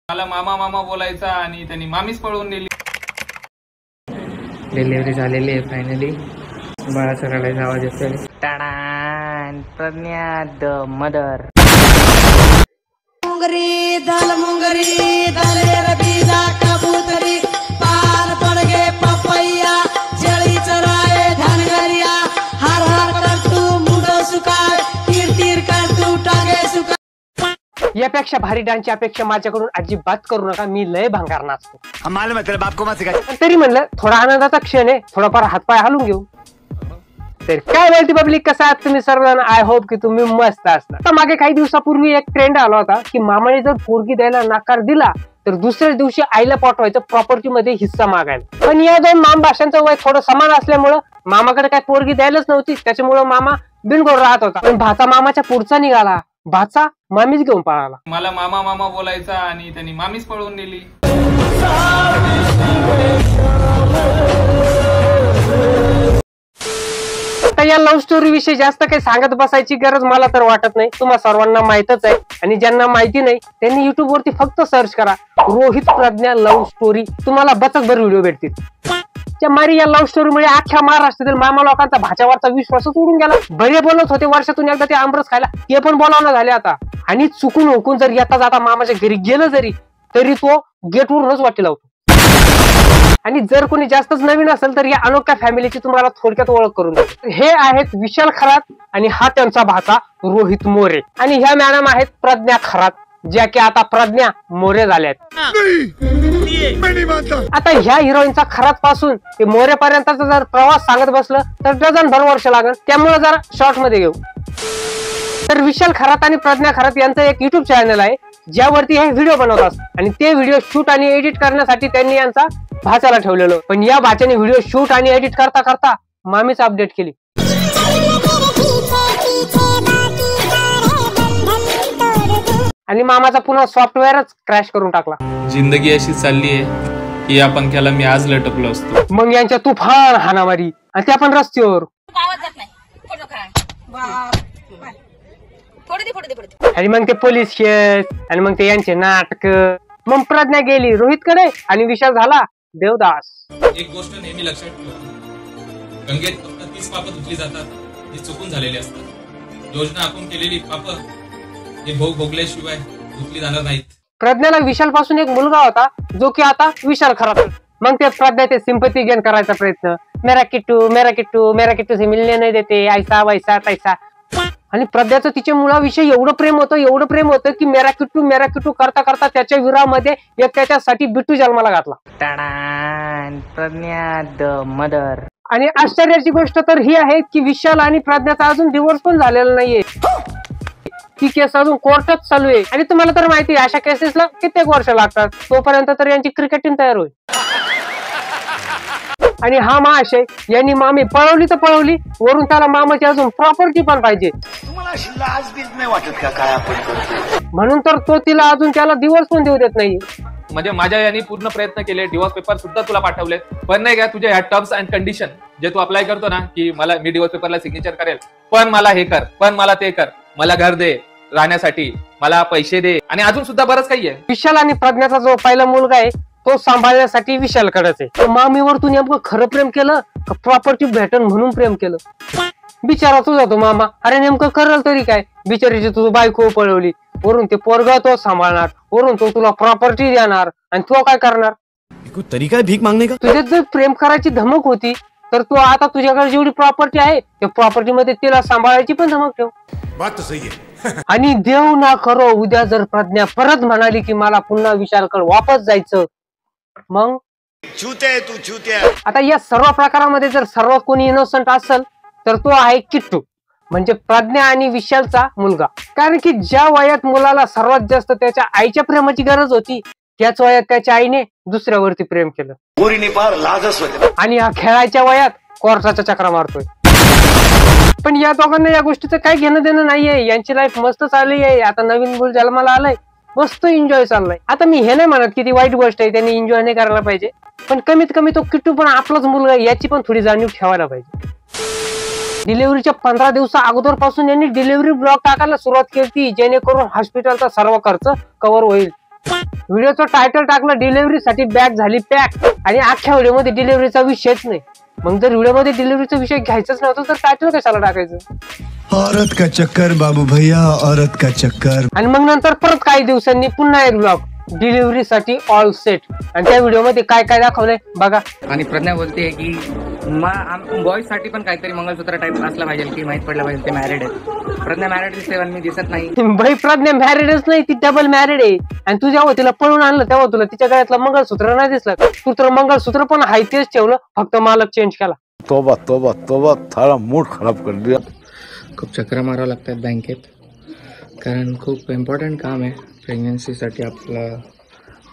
मला मामा मामा बोलायचा आणि त्यांनी मामीच पळवून नेली. डिलिव्हरी झालेली आहे फायनली. बाळाचा रडायचा आवाज येतोय. Pragya the mother. मुंगरी दल मुंगरी दलेर बीजा कबूतरी पार पड़ गे पपैया जड़ी चराए धनगरिया हर हर कर तू मुंडो सुकाय तीर तीर कर तू टांगे सुकाय. यापेक्षा भारी डान्सची अपेक्षा माझ्याकडून अजिबात करू नका. मी लय भंगार नाचतो. तरी म्हणलं थोडा आनंदाचा क्षण आहे, थोडाफार हातपाय हलवून घेऊ. तर काय बोलते पब्लिक, कसं आहात तुम्ही सर्वजण? आय होप की तुम्ही मस्त असणार. तर मागे काही दिवसापूर्वी एक ट्रेंड आला होता की मामाने जर पोरगी द्यायला नकार दिला तर दुसऱ्या दिवशी आईला पाठवायचं प्रॉपर्टी मध्ये हिस्सा मागायला. पण या दोन माम भाषांचं वय थोडं समान असल्यामुळं मामाकडे काय पोरगी द्यायलाच नव्हती. त्याच्यामुळे मामा बिनगोर राहत होता. पण भाचा मामाच्या पुढचा निघाला. भाचा मामीच घेऊन पळाला. मला मामा मामा बोलायचा आणि त्यांनी मामीच पळवून नेली. या लव्ह स्टोरी विषयी जास्त काही सांगत बसायची गरज मला तर वाटत नाही. तुम्हा सर्वांना माहितच आहे. आणि ज्यांना माहिती नाही त्यांनी युट्यूब वरती फक्त सर्च करा रोहित प्रज्ञा लव्ह स्टोरी. तुम्हाला बचतभर व्हिडिओ भेटतील. मारी या लव्ह स्टोरीमुळे अख्ख्या महाराष्ट्रातील मामा लोकांचा भाच्यावरचा विश्वासच उडून गेला. बरे बोलत होते वर्षातून एकदा ते आमरस खायला, ते पण बोलावणं झाले आता. आणि चुकून हुकून जर येता जाता मामाच्या घरी गेलं तरी तो गेटवरूनच वाटी लावतो. आणि जर कोणी जास्तच नवीन असेल तर या अनोख्या फॅमिलीची तुम्हाला थोडक्यात ओळख करून देतो. हे आहेत विशाल खरात आणि हा त्यांचा भाचा रोहित मोरे. आणि ह्या मॅडम आहेत प्रज्ञा खरात, ज्या की आता प्रज्ञा मोरे झाल्यात. आता ह्या हिरोईनचा खरात पासून ते मोरेपर्यंतचा जर प्रवास सांगत बसलं तर डझनभर वर्ष लागेल. त्यामुळे जरा शॉर्ट मध्ये घेऊ. तर विशाल खरात आणि प्रज्ञा खरात यांचं एक युट्यूब चॅनल आहे ज्यावरती हे व्हिडिओ बनवतात. आणि ते व्हिडिओ शूट आणि एडिट करण्यासाठी त्यांनी यांचा भाच्याला ठेवलेलं. पण या भाच्याने व्हिडिओ शूट आणि एडिट करता करता मामीच अपडेट केली. आणि मामाचा पुन्हा सॉफ्टवेअरच क्रॅश करून टाकला. जिंदगी अशी चालली आहे की या पंख्याला मी आज लटकलो असतो. मग यांच्या तुफान हाणामारी आणि त्या पण रस्त्यावर. आणि मग ते पोलीस केस आणि मग ते यांचे नाटक. मग प्रज्ञा गेली रोहितकडे आणि विशाल झाला देवदास. एक गोष्ट नेहमी लक्षात ठेवा, गंगेत फक्त 30 पापं धुतली जातात जी चुकून झालेली असतात. योजना आखून केलेली पापं हे भोग भोगल्याशिवाय धुतली जाणार नाहीत. प्रज्ञाला विशाल पासून एक मुलगा होता जो की आता विशाल खरात. मग ते प्रज्ञाचे सिंपती गेन करायचा प्रयत्न. मेरा किट्टू से मिलने नाही देते, ऐसा वैसा तैसा. आणि प्रज्ञाचं तिच्या मुलाविषयी एवढं प्रेम होतं की मेरा किट्टू करता करता त्याच्या विरामध्ये एक त्याच्यासाठी बिट्टू जन्माला घातला. Pragya the mother. आणि आश्चर्याची गोष्ट तर ही आहे की विशाल आणि प्रज्ञाचा अजून डिवोर्स पण झालेला नाहीये. ही केस अजून कोर्टात चालू आहे. आणि तुम्हाला तर माहिती आहे अशा केसेसला कित्येक वर्ष लागतात. तोपर्यंत तर यांची क्रिकेट टीम तयार होईल. आणि हा महाशय यांनी मामी पळवली तर पळवली, वरून त्याला मामाची अजून प्रॉपर्टी पण पाहिजे. तुम्हाला लाज बीज नाही वाटत का काय आपण करतो? म्हणून तर तो तिला अजून त्याला दिवस पण देऊ देत नाही. म्हणजे माझ्या यांनी पूर्ण प्रयत्न केले, डिवोर्स पेपर सुद्धा तुला पाठवले, पण नाही का तुझ्या ह्या टर्म्स अँड कंडिशन जे तू अप्लाय करतो ना की मला मी डिवोर्स पेपरला सिग्नेचर करेल, पण मला हे कर, पण मला ते कर, मला घर दे राहण्यासाठी, मला पैसे दे, आणि अजून सुद्धा बरंच काही आहे. विशाल आणि प्रज्ञाचा जो पहिला मुलगा आहे तो सांभाळण्यासाठी विशालकडेच आहे. मामीवर तू नेमकं खरं प्रेम केलं का प्रॉपर्टी भेटन म्हणून प्रेम केलं? बिचारा तुझा तो मामा. अरे नेमकं करल तरी काय? बिचारीची तुझी बायको पळवली, वरून ते पोरगा तो सांभाळणार, वरून तो तुला प्रॉपर्टी देणार, आणि तो काय करणार? तरीका भीक मागणे का? तुझ्यात जर प्रेम करायची धमक होती तर तू आता तुझ्याकडे जेवढी प्रॉपर्टी आहे त्या प्रॉपर्टी मध्ये तिला सांभाळायची पण धमक ठेव. बात तो सही आहे. आणि देव ना करो उद्या जर प्रज्ञा परत म्हणाली की मला पुन्हा विशालकडे वापस जायचं, मग तू चूत्या. आता या सर्व प्रकारामध्ये जर सर्वात कोणी इनोसंट असेल तर तो आहे किट्टू, म्हणजे प्रज्ञा आणि विशालचा मुलगा. कारण की ज्या वयात मुलाला सर्वात जास्त त्याच्या आईच्या प्रेमाची गरज होती त्याच वयात त्याच्या आईने दुसऱ्यावरती प्रेम केलं. आणि हा खेळायच्या वयात कोर्टाच्या चक्रा मारतोय. पण या दोघांना या गोष्टीचं काही घेणं देणं नाहीये. यांची लाईफ मस्त चालली आहे. आता नवीन मूल जन्माला आलंय मस्त एन्जॉय चाललाय. आता मी हे नाही म्हणत की ती वाईट गोष्ट आहे, त्यांनी एन्जॉय नाही करायला पाहिजे, पण कमीत कमी तो किट्टू पण आपलाच मुलगा याची पण थोडी जाणीव ठेवायला पाहिजे. डिलिव्हरीच्या 15 दिवसा अगोदर पासून यांनी डिलिव्हरी ब्लॉग टाकायला सुरुवात केली, जेणेकरून हॉस्पिटलचा सर्व खर्च कव्हर होईल. व्हिडिओचं टायटल टाकलं डिलिव्हरीसाठी बॅग झाली पॅक, आणि अख्ख्या व्हिडिओमध्ये डिलिव्हरीचा विषयच नाही. मग जर व्हिडिओमध्ये डिलिव्हरीचा विषय घ्यायचाच नव्हता तर टायटल कशाला टाकायचं? औरत का चक्कर बाबू भैया, औरत का चक्कर. आणि मग नंतर परत काही दिवसांनी पुन्हा एक ब्लॉग डिलिव्हरीसाठी ऑल सेट, आणि त्या व्हिडिओमध्ये काय काय दाखवलंय बघा. आणि प्रज्ञा बोलते की बॉईज साठी पण काहीतरी मंगळसूत्र टाईप असला पाहिजे की माहित पडलं पाहिजे ते मॅरिड आहे. प्रज्ञा मॅरिड दिसते पण मी दिसत नाही. भाई प्रज्ञा मॅरिडच नाही, ती डबल मॅरिड आहे. आणि तू जेव्हा तिला पळून आणलं तेव्हा तुला तिच्या गळ्यातलं मंगळसूत्र नाही दिसलं. तू तर मंगळसूत्र पण हाय तेच ठेवलं, फक्त मालक चेंज केला. तोबा तोबा तोबा, थारा मूड खराब कर दिया. खूप चक्र मारावं लागतात बँकेत, कारण खूप इम्पॉर्टंट काम आहे. प्रेग्नेन्सीसाठी आपल्याला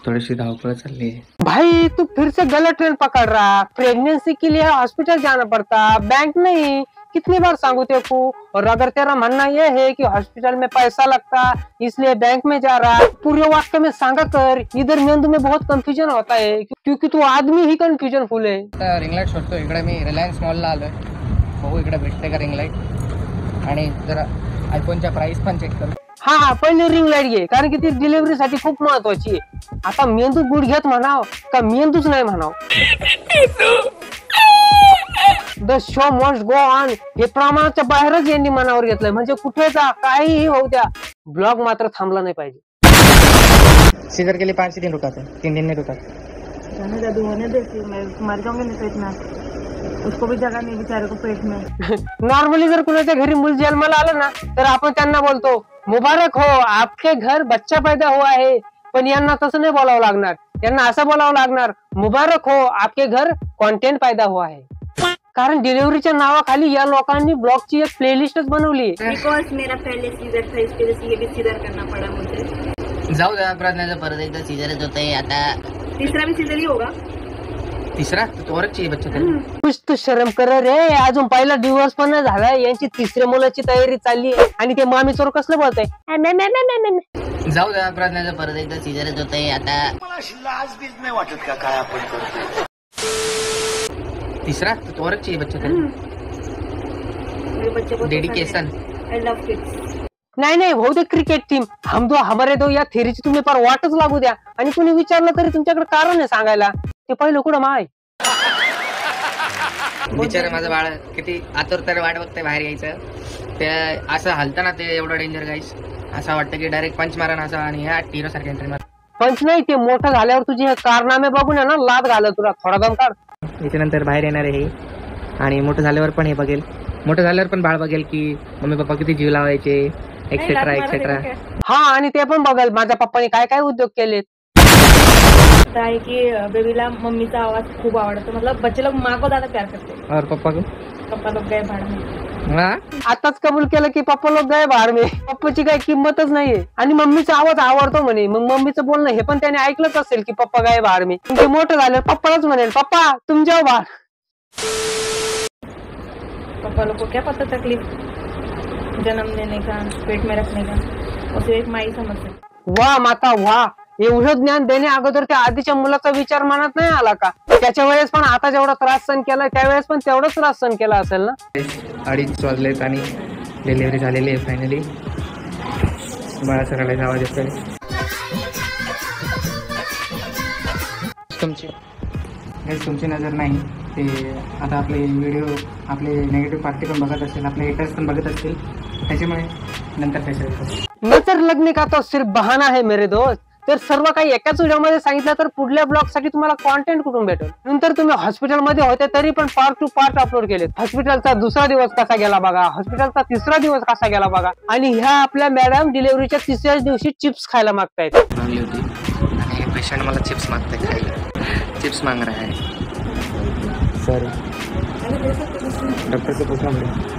थोडीशी धावपळ चालली है. भाई तू फिर से गलत ट्रेन पकड़ रहा, प्रेगनेंसी के लिए हॉस्पिटल जाना पड़ता, बैंक नहीं. कितनी बार सांगू तेरे को? और अगर तेरा मानना ये है कि हॉस्पिटल में पैसा लगता इसलिए बैंक में जा रहा, पूरे वाक्य में सांगा कर. इधर मेंदू में बहुत कंफ्यूजन होता है, क्योंकि तू आदमी ही कंफ्यूजन फुल है. रिंग लाईट शोधतो. इकडे मी रिलायन्स मॉलला आलोय, बघू इकडे भेटते का रिंग लाईट, आणि जरा आयफोनच्या प्राइस पण चेक करू. हा पहिले रिंग लाईट घे, कारण की ती डिलिव्हरीसाठी खूप महत्वाची आहे. आता मेंदू गुडघ्यात म्हणाव का मेंदूच नाही म्हणाव. The show must go on हे प्रमाणाच्या बाहेरच यांनी मनावर घेतलंय. म्हणजे कुठे जा काहीही होऊ द्या, ब्लॉग मात्र थांबला नाही पाहिजे. सीजर के लिए 5 दिन रुका था, 3 दिन नहीं रुका. जाने दादी होने दे, फिर मैं मर जाऊंगी नहीं पेट में, उसको भी जगह नहीं बेचारे को पेट में. नॉर्मली जर कुणाच्या घरी मूल जन्माला आलं ना तर आपण त्यांना बोलतो मुबारक हो आपके घर बच्चा पैदा हुआ है. पण यांना तसं नाही बोलावं लागणार, यांना असं बोलावं लागणार मुबारक हो आपके घर कॉन्टेंट पैदा हुआ है. कारण डिलिव्हरीच्या नावाखाली या लोकांनी ब्लॉगची एक प्लेलिस्टच बनवली. बिकॉज मेरा पहले सीजर था, इसकी वजह से ये भी सीजर करना पड़ा मुझे. जाऊ द्या, प्रज्ञाचं परत एकदा सीजरच होतंय. आता तीसरा भी सीजर ही होगा. तिसरा तो औरत चाहिए बच्चा तरी. कुछ तो शरम कर रे, अजून पहिला डिवोर्स पण नाही झाला, यांची तिसऱ्या मुलाची तयारी चालली आहे. आणि ते मामी चोर कसलं बोलतंय. जाऊ द्या, प्रज्ञाचं परत एकदा सीजरच होतंय. आता मला अशी लाज बीज नाही वाटत का काय आपण करतो? तिसरा तो औरत चाहिए बच्चा तरी. मेरे बच्चे को डेडिकेशन. I love kids. नाही भाऊ ते क्रिकेट टीम हम दो हमारे दो या थेरीची तुम्ही फार वाटच लागू द्या. आणि कुणी विचारलं तरी तुमच्याकडे कारण आहे सांगायला. ते पहिलं कुठं माय बिचारे माझं बाळ किती आतुरतेने वाट बघते बाहेर यायचं. ते असं हलतं ना, ते एवढं डेंजर गाईस. असं वाटतं की डायरेक्ट पंच मारा असं, आणि ह्या हिरो सारखी एंट्री मार. पंच नाही, ते मोठं झाल्यावर तुझे हे कारनामे बघून आहे ना लाद घाल तुला. थोडा दम काढ. याच्यानंतर बाहेर येणार आहे हे, आणि मोठं झाल्यावर पण हे बघेल. मोठं झाल्यावर पण बाळ बघेल की मम्मी पप्पा किती जीव लावायचे, एक्सेट्रा एक्सेट्रा. हा आणि ते पण बघाल माझ्या पप्पाने काय काय उद्योग केलेत. है कि बेबीला मम्मीचा आवाज खूप आवडतो. मतलब बच्चे लोग माँ को ज्यादा प्यार करते हैं. और पप्पा को पप्पा लोग गए भाड़ में. आताच कबूल केलं की पप्पा लोक गए बाहेर में. पप्पाची काही किंमतच नाहीये. आणि मम्मीचा आवाज आवडतो म्हणे. मग मम्मीचं बोलणं हे पण त्याने ऐकलंच असेल की पप्पा गए बाहेर में. ते मोठं झालं पप्पालाच म्हणेल पप्पा तुम जाओ बाहर. पप्पा लोग को क्या पता तकलीफ जन्म देने का, पेट में रखने का, उसे एक माई समझते. वा माता वा, एवढं ज्ञान देण्या अगोदर त्या आधीच्या मुलाचा विचार मनात नाही आला का? त्याच्या वेळेस पण आता जेवढा त्रास सहन केला त्यावेळेस पण तेवढाच त्रास सहन केला असेल ना. 2:30 वाजलेत आणि डिलिव्हरी झालेली आहे फायनली. बाळाचा रडायचा आवाज येतोय. तुमची नजर नाही ते आता आपले व्हिडिओ आपले नेगेटिव्ह पार्टी पण बघत असतील, आपले हेटर्स पण बघत असतील, त्याच्यामुळे नंतर त्याच्या नंतर लग्न का तो सिर्फ बहाना है मेरे दोस्त. तर सर्व काही एकाच व्हिडिओमध्ये सांगितलं तर पुढल्या ब्लॉग साठी तुम्हाला कॉन्टेंट कुठून भेटेल. नंतर तुम्ही हॉस्पिटलमध्ये होते तरी पण पार्ट टू पार्ट अपलोड केलेत. हॉस्पिटलचा दुसरा दिवस कसा गेला बघा, हॉस्पिटलचा तिसरा दिवस कसा गेला बघा. आणि ह्या आपल्या मॅडम डिलिव्हरीच्या तिसऱ्याच दिवशी चिप्स खायला मागतायत. होती आणि पेशंट मला चिप्स मागते खायला. चिप्स मांग रहा है. सॉरी डॉक्टर से पूछना पड़ेगा.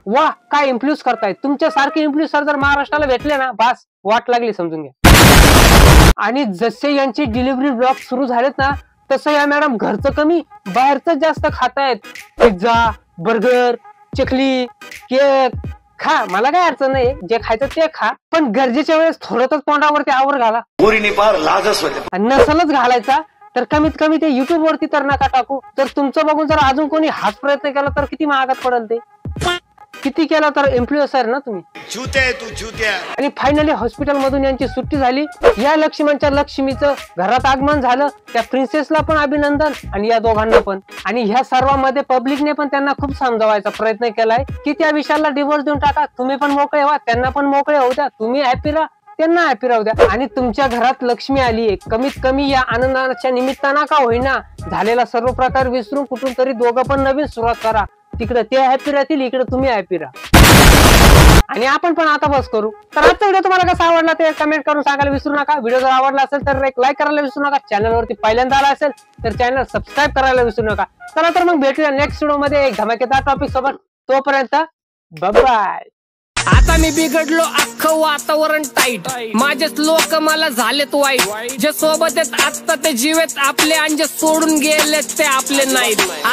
वा काय इन्फ्लुअन्स करतायत. तुमच्यासारखे इन्फ्लुएन्सर जर महाराष्ट्राला भेटले ना बस वाट लागली समजून घ्या. आणि जसे यांचे डिलिव्हरी ब्लॉग सुरू झालेत ना तसं या मॅडम घरचं कमी बाहेरच जास्त खातायत. पिझ्झा, बर्गर, चकली, केक, खा, मला काय अडचण नाही, जे खायचं ते खा, पण गरजेच्या वेळेस थोडंच तोंडावरती आवर घाला. पोरीने फार लाजच होते. आणि नसलच घालायचा तर कमीत कमी ते युट्यूब वरती तर नका टाकू. तर तुमचं बघून जर अजून कोणी हाच प्रयत्न केला तर किती महागात पडेल ते. किती केला तर इन्फ्लुएन्सर ना तुम्ही. आणि फायनली हॉस्पिटल मधून यांची सुट्टी झाली. या लक्ष्मणच्या लक्ष्मीचं घरात आगमन झालं. त्या प्रिन्सेसला पण अभिनंदन आणि या दोघांना पण. आणि ह्या सर्वांमध्ये पब्लिकने पण त्यांना खूप समजावायचा प्रयत्न केलाय की त्या विशालला डिवोर्स देऊन टाका, तुम्ही पण मोकळे व्हा, त्यांना पण मोकळे होऊ द्या, तुम्ही हॅपी राहा, त्यांना हॅपी राहू द्या. आणि तुमच्या घरात लक्ष्मी आली आहे, कमीत कमी या आनंदाच्या निमित्तानं का होईना झालेला सर्व प्रकार विसरून कुठून तरी दोघं पण नवीन सुरुवात करा. तिकडे ते हॅपी राहतील, इकडे तुम्ही हॅपी राहा. आणि आपण पण आता बस करू. तर आजचा व्हिडिओ तुम्हाला कसा आवडला ते कमेंट करून सांगायला विसरू नका. व्हिडिओ जर आवडला असेल तर एक लाईक करायला विसरू नका. चॅनलवरती पहिल्यांदा आला असेल तर चॅनल सबस्क्राईब करायला विसरू नका. चला तर मग भेटूया नेक्स्ट व्हिडिओ मध्ये एक धमाकेदार टॉपिक सोबत. तोपर्यंत बाय. आता मी बिघडलो, अख्खं वातावरण टाईट, माझेच लोक मला झालेत वाईट. जे सोबत आहेत आत्ता ते जीवेत आपले, आणि जे सोडून गेलेत ते आपले नाहीत.